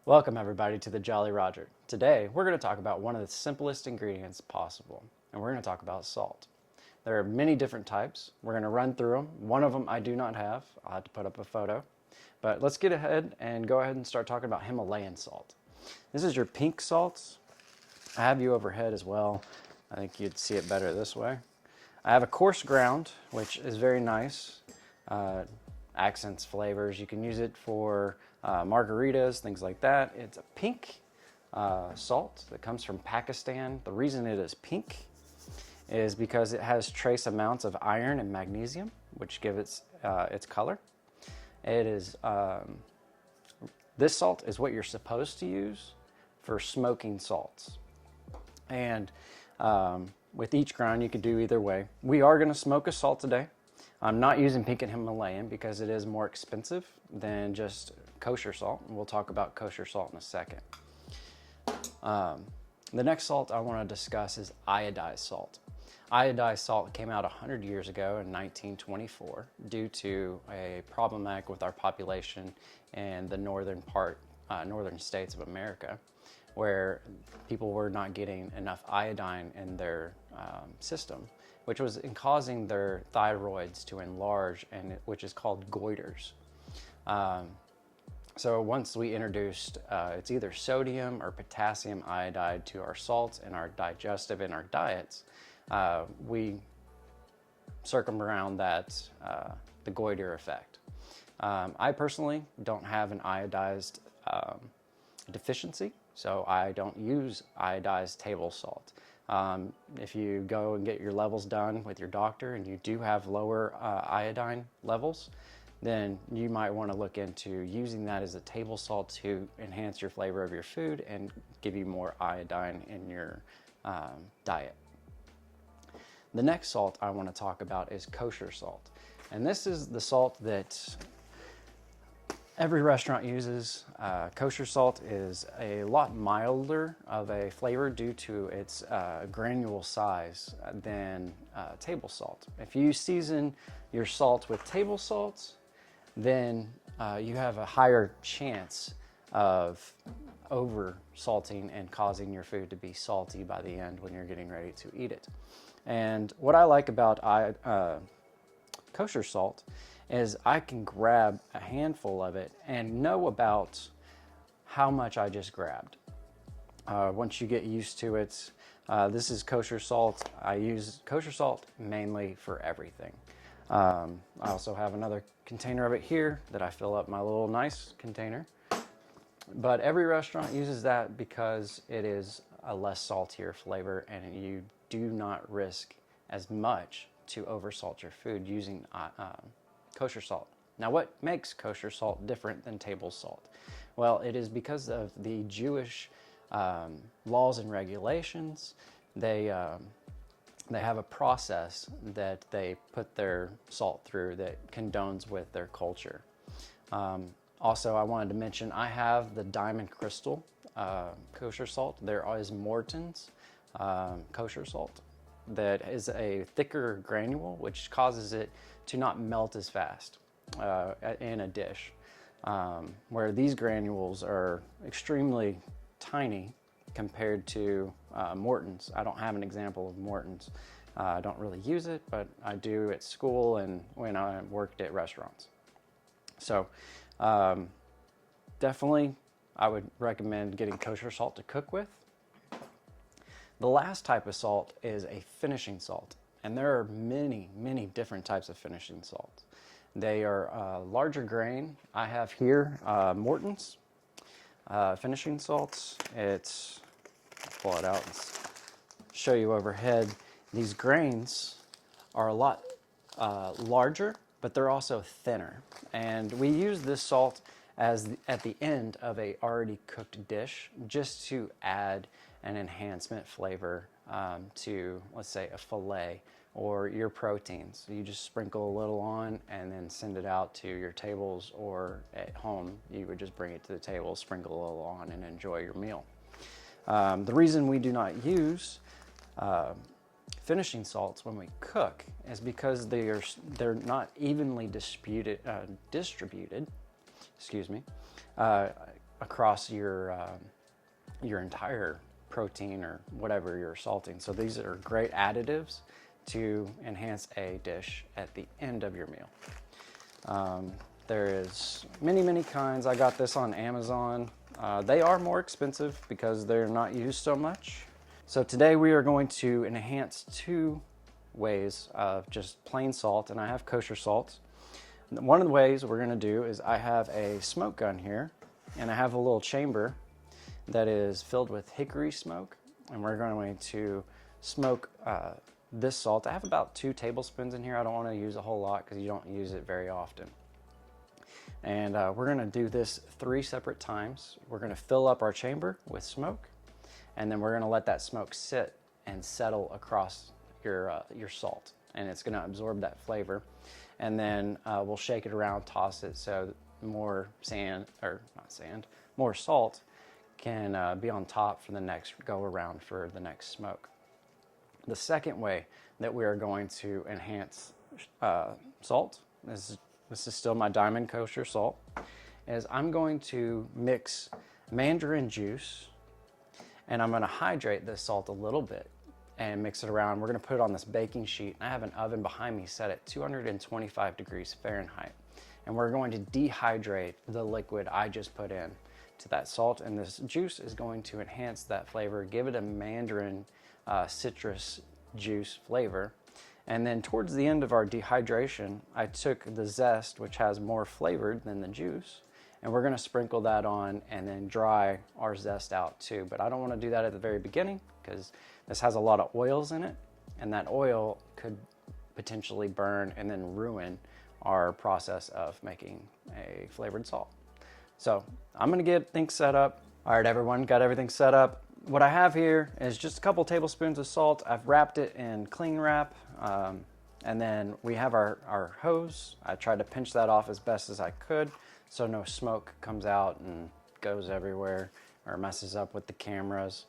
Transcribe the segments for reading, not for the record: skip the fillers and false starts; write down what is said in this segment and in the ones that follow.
Welcome everybody to the Jolly Roger. Today we're going to talk about one of the simplest ingredients possible, and we're going to talk about salt. There are many different types. We're going to run through them. One of them I do not have. I'll have to put up a photo. But let's get ahead and start talking about Himalayan salt. This is your pink salts. I have you overhead as well. I think you'd see it better this way. I have a coarse ground, which is very nice. Accents, flavors. You can use it for margaritas, things like that. It's a pink salt that comes from Pakistan. The reason it is pink is because it has trace amounts of iron and magnesium, which give its color. It is this salt is what you're supposed to use for smoking salts, and with each ground you could do either way. We are going to smoke a salt today. I'm not using pink and Himalayan because it is more expensive than just kosher salt. We'll talk about kosher salt in a second. The next salt I want to discuss is iodized salt. Iodized salt came out 100 years ago in 1924 due to a problematic with our population in the northern states of America, where people were not getting enough iodine in their system, which was causing their thyroids to enlarge, and which is called goiters. So once we introduced, it's either sodium or potassium iodide to our salts and our digestive in our diets, we circumvent that, the goiter effect. I personally don't have an iodized deficiency, so I don't use iodized table salt. If you go and get your levels done with your doctor and you do have lower iodine levels, then you might want to look into using that as a table salt to enhance your flavor of your food and give you more iodine in your diet. The next salt I want to talk about is kosher salt. And this is the salt that every restaurant uses. Kosher salt is a lot milder of a flavor due to its granule size than table salt. If you season your salt with table salts, then you have a higher chance of over salting and causing your food to be salty by the end when you're getting ready to eat it. And what I like about kosher salt is I can grab a handful of it and know about how much I just grabbed. Once you get used to it, this is kosher salt. I use kosher salt mainly for everything. I also have another container of it here that I fill up my little nice container. But every restaurant uses that because it is a less saltier flavor, and you do not risk as much to oversalt your food using kosher salt. Now, what makes kosher salt different than table salt? Well, it is because of the Jewish laws and regulations. They have a process that they put their salt through that condones with their culture. Also, I wanted to mention I have the Diamond Crystal kosher salt. There is Morton's kosher salt that is a thicker granule, which causes it to not melt as fast in a dish, where these granules are extremely tiny compared to Morton's. I don't have an example of Morton's. I don't really use it, but I do at school and when I worked at restaurants. So definitely I would recommend getting kosher salt to cook with. The last type of salt is a finishing salt, and there are many, many different types of finishing salts. They are larger grain. I have here Morton's finishing salts. I'll pull it out and show you overhead. These grains are a lot larger, but they're also thinner. And we use this salt at the end of a already cooked dish just to add an enhancement flavor to, let's say, a fillet or your proteins. So you just sprinkle a little on and then send it out to your tables, or at home you would just bring it to the table, sprinkle a little on, and enjoy your meal. The reason we do not use finishing salts when we cook is because they're not evenly distributed across your entire protein or whatever you're salting. So these are great additives to enhance a dish at the end of your meal. There is many kinds. I got this on Amazon. They are more expensive because they're not used so much. So today we are going to enhance 2 ways of just plain salt, and I have kosher salt. One of the ways we're gonna do is I have a smoke gun here, and I have a little chamber that is filled with hickory smoke, and we're going to smoke this salt. I have about 2 tablespoons in here. I don't want to use a whole lot because you don't use it very often. And we're going to do this 3 separate times. We're going to fill up our chamber with smoke, and then we're going to let that smoke sit and settle across your salt, and it's going to absorb that flavor. And then we'll shake it around, toss it so more more salt can be on top for the next go around for the next smoke. The second way that we are going to enhance salt, this is still my Diamond Kosher salt, is I'm going to mix mandarin juice, and I'm going to hydrate this salt a little bit and mix it around. We're going to put it on this baking sheet. I have an oven behind me set at 225 degrees Fahrenheit, and we're going to dehydrate the liquid I just put in to that salt, and this juice is going to enhance that flavor, give it a mandarin citrus juice flavor. And then towards the end of our dehydration, I took the zest, which has more flavor than the juice, and we're going to sprinkle that on and then dry our zest out too. But I don't want to do that at the very beginning because this has a lot of oils in it, and that oil could potentially burn and then ruin our process of making a flavored salt. So I'm gonna get things set up. All right, everyone, got everything set up. What I have here is just a couple tablespoons of salt. I've wrapped it in cling wrap, and then we have our hose. I tried to pinch that off as best as I could so no smoke comes out and goes everywhere or messes up with the cameras.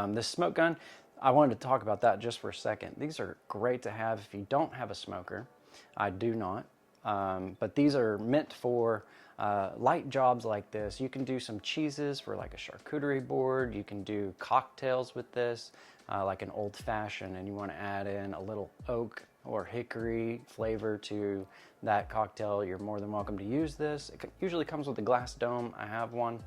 This smoke gun, I wanted to talk about that just for a second. These are great to have if you don't have a smoker. I do not, but these are meant for light jobs like this. You can do some cheeses for like a charcuterie board. You can do cocktails with this, like an old fashioned, and you want to add in a little oak or hickory flavor to that cocktail. You're more than welcome to use this. It usually comes with a glass dome. I have one.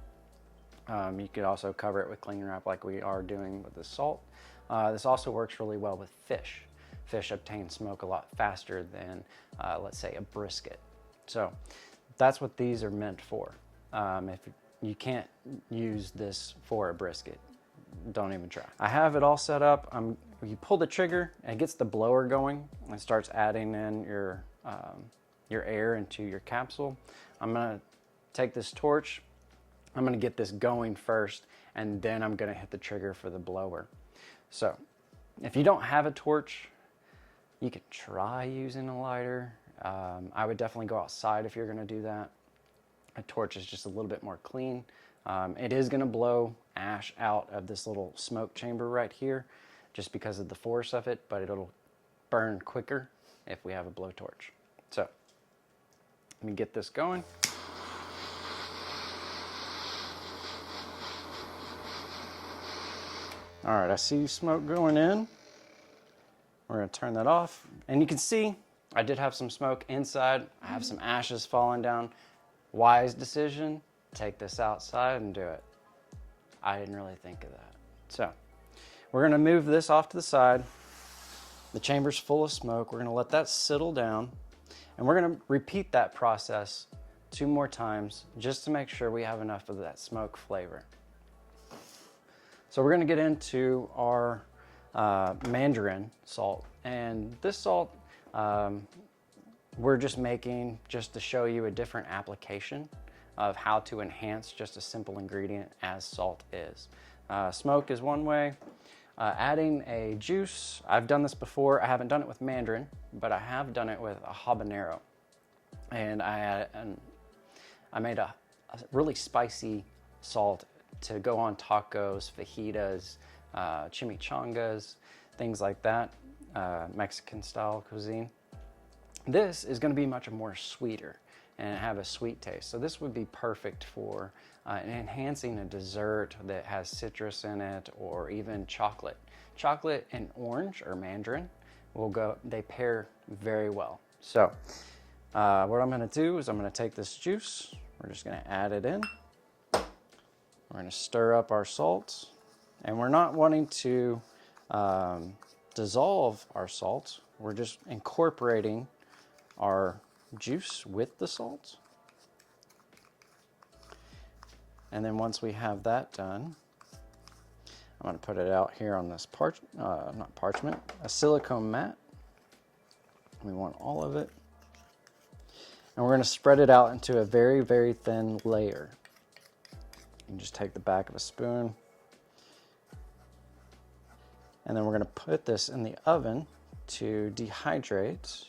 You could also cover it with cling wrap like we are doing with the salt. This also works really well with fish. Fish obtain smoke a lot faster than, let's say, a brisket. So that's what these are meant for. If you can't use this for a brisket, don't even try. I have it all set up. You pull the trigger and it gets the blower going and starts adding in your air into your capsule. I'm gonna take this torch. I'm gonna get this going first, and then I'm gonna hit the trigger for the blower. So if you don't have a torch, you could try using a lighter. I would definitely go outside if you're gonna do that. A torch is just a little bit more clean. It is gonna blow ash out of this little smoke chamber right here just because of the force of it, but it'll burn quicker if we have a blowtorch. So let me get this going. All right, I see smoke going in. We're gonna turn that off. And you can see I did have some smoke inside. I have some ashes falling down. Wise decision, take this outside and do it. I didn't really think of that. So we're gonna move this off to the side. The chamber's full of smoke. We're gonna let that settle down. And we're gonna repeat that process 2 more times just to make sure we have enough of that smoke flavor. So we're gonna get into our mandarin salt. And this salt, we're just making just to show you a different application of how to enhance just a simple ingredient as salt is. Smoke is one way. Adding a juice, I've done this before. I haven't done it with mandarin, but I have done it with a habanero. And I made a really spicy salt to go on tacos, fajitas, chimichangas, things like that, Mexican style cuisine. This is gonna be much more sweeter. and have a sweet taste. So this would be perfect for enhancing a dessert that has citrus in it, or even chocolate. Chocolate and orange or mandarin they pair very well. So what I'm gonna do is I'm gonna take this juice, we're just gonna add it in. We're gonna stir up our salt, and we're not wanting to dissolve our salt. We're just incorporating our juice with the salt. And then once we have that done, I'm going to put it out here on this a silicone mat. We want all of it. And we're going to spread it out into a very, very thin layer. You can just take the back of a spoon. And then we're going to put this in the oven to dehydrate.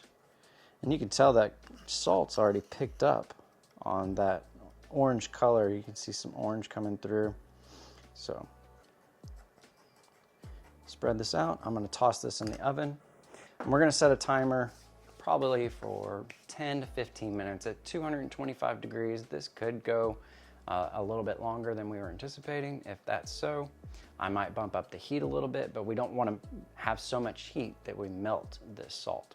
And you can tell that salt's already picked up on that orange color. You can see some orange coming through. So spread this out. I'm going to toss this in the oven. And we're going to set a timer probably for 10 to 15 minutes at 225 degrees. This could go a little bit longer than we were anticipating. If that's so, I might bump up the heat a little bit, but we don't want to have so much heat that we melt this salt.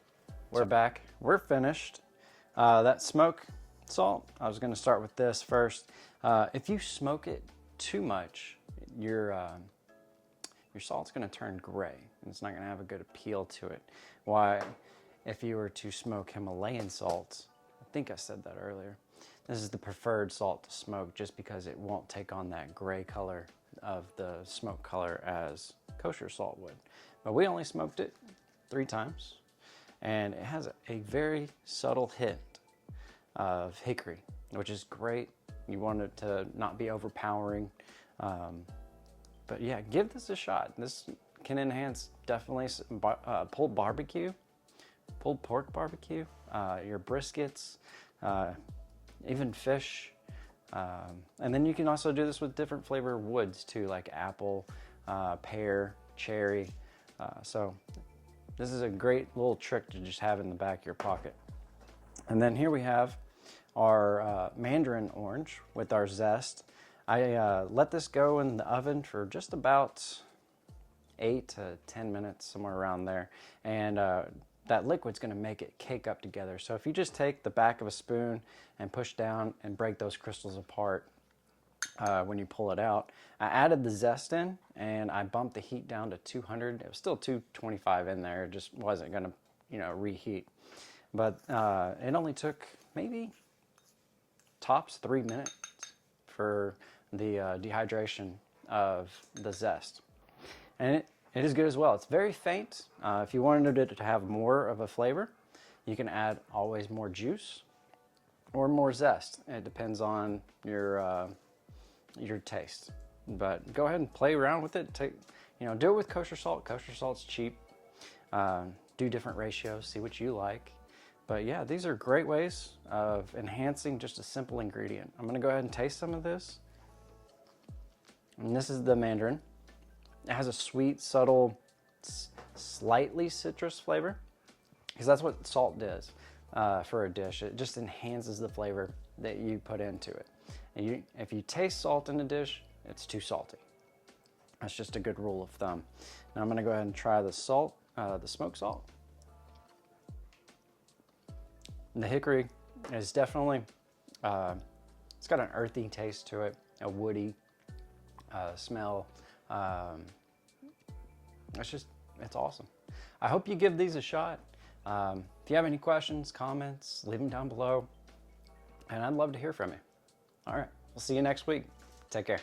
We're back, we're finished. That smoke salt, I was gonna start with this first. If you smoke it too much, your salt's gonna turn gray, and it's not gonna have a good appeal to it. Why, if you were to smoke Himalayan salt, I think I said that earlier, this is the preferred salt to smoke just because it won't take on that gray color of the smoke color as kosher salt would. But we only smoked it 3 times, and it has a very subtle hint of hickory, which is great. You want it to not be overpowering. But yeah, give this a shot. This can enhance definitely pulled pork barbecue, your briskets, even fish. And then you can also do this with different flavor woods too, like apple, pear, cherry. So this is a great little trick to just have in the back of your pocket. And then here we have our mandarin orange with our zest. I let this go in the oven for just about 8 to 10 minutes, somewhere around there. And that liquid's gonna make it cake up together. So if you just take the back of a spoon and push down and break those crystals apart when you pull it out. I added the zest in, and I bumped the heat down to 200. It was still 225 in there. It just wasn't gonna, reheat. But it only took maybe tops 3 minutes for the dehydration of the zest. And it is good as well. It's very faint. If you wanted it to have more of a flavor, you can add always more juice or more zest. It depends on your taste. But go ahead and play around with it. Do it with kosher salt. Kosher salt's cheap. Do different ratios, see what you like. But yeah, these are great ways of enhancing just a simple ingredient. I'm gonna go ahead and taste some of this. And this is the mandarin. It has a sweet, subtle, slightly citrus flavor, because that's what salt does for a dish. It just enhances the flavor that you put into it. And if you taste salt in a dish, it's too salty. That's just a good rule of thumb. Now I'm gonna go ahead and try the salt, the smoked salt. The hickory is definitely, it's got an earthy taste to it, a woody smell. It's awesome. I hope you give these a shot. If you have any questions, comments, leave them down below. And I'd love to hear from you. All right, we'll see you next week. Take care.